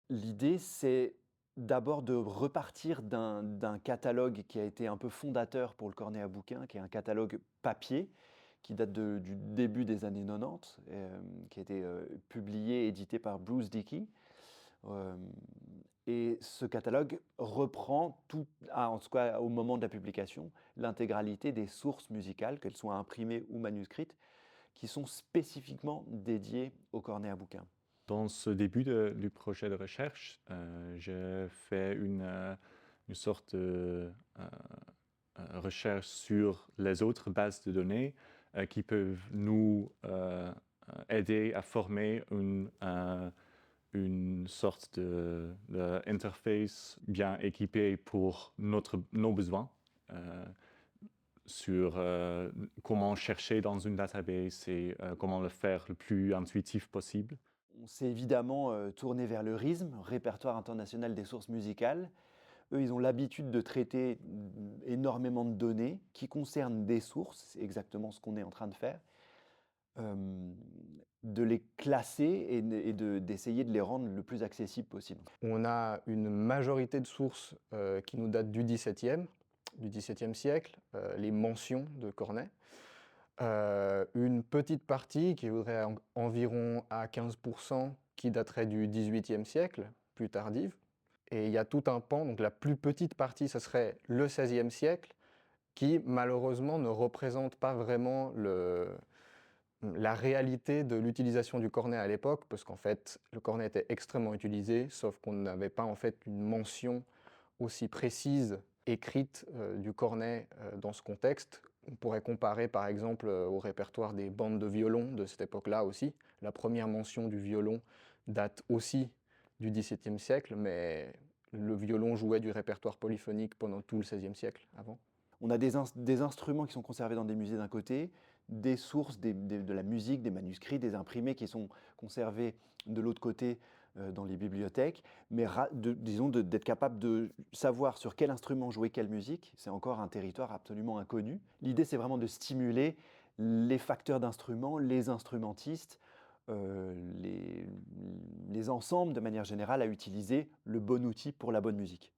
L'idée, c'est d'abord de repartir d'un catalogue qui a été un peu fondateur pour le cornet à bouquin, qui est un catalogue papier, qui date du début des années 90, qui a été, publié, édité par Bruce Dickey. Hem et ce catalogue reprend en tout cas au moment de la publication, l'intégralité des sources musicales, qu'elles soient imprimées ou manuscrites, qui sont spécifiquement dédiées au cornet à bouquin. Dans ce début du projet de recherche, j'ai fait une sorte de recherche sur les autres bases de données qui peuvent nous aider à former une sorte d'interface bien équipée pour nos besoins. euh, sur comment chercher dans une database et comment le faire le plus intuitif possible. On s'est évidemment, tourné vers le RISM, Répertoire international des sources musicales. Eux, ils ont l'habitude de traiter, énormément de données qui concernent des sources, c'est exactement ce qu'on est en train de faire, hem, de les classer d'essayer de les rendre le plus accessibles possible. On a une majorité de sources qui nous datent du XVIIe siècle, les mentions de Corneille. Une petite partie qui voudrait environ à 15% qui daterait du XVIIIe siècle, plus tardive. Et il y a tout un pan, donc la plus petite partie, ce serait le XVIe siècle, qui malheureusement ne représente pas vraiment la réalité de l'utilisation du cornet à l'époque, parce qu'en fait, le cornet était extrêmement utilisé, sauf qu'on n'avait pas en fait une mention aussi précise écrite du cornet dans ce contexte. On pourrait comparer par exemple au répertoire des bandes de violon de cette époque-là aussi. La première mention du violon date aussi du XVIIe siècle, mais le violon jouait du répertoire polyphonique pendant tout le XVIe siècle avant. On a des instruments qui sont conservés dans des musées d'un côté, des sources, de la musique, des manuscrits, des imprimés qui sont conservés de l'autre côté, dans les bibliothèques. Mais disons d'être capable de savoir sur quel instrument jouer quelle musique, c'est encore un territoire absolument inconnu. L'idée, c'est vraiment de stimuler les facteurs d'instruments, les instrumentistes, les ensembles de manière générale à utiliser le bon outil pour la bonne musique.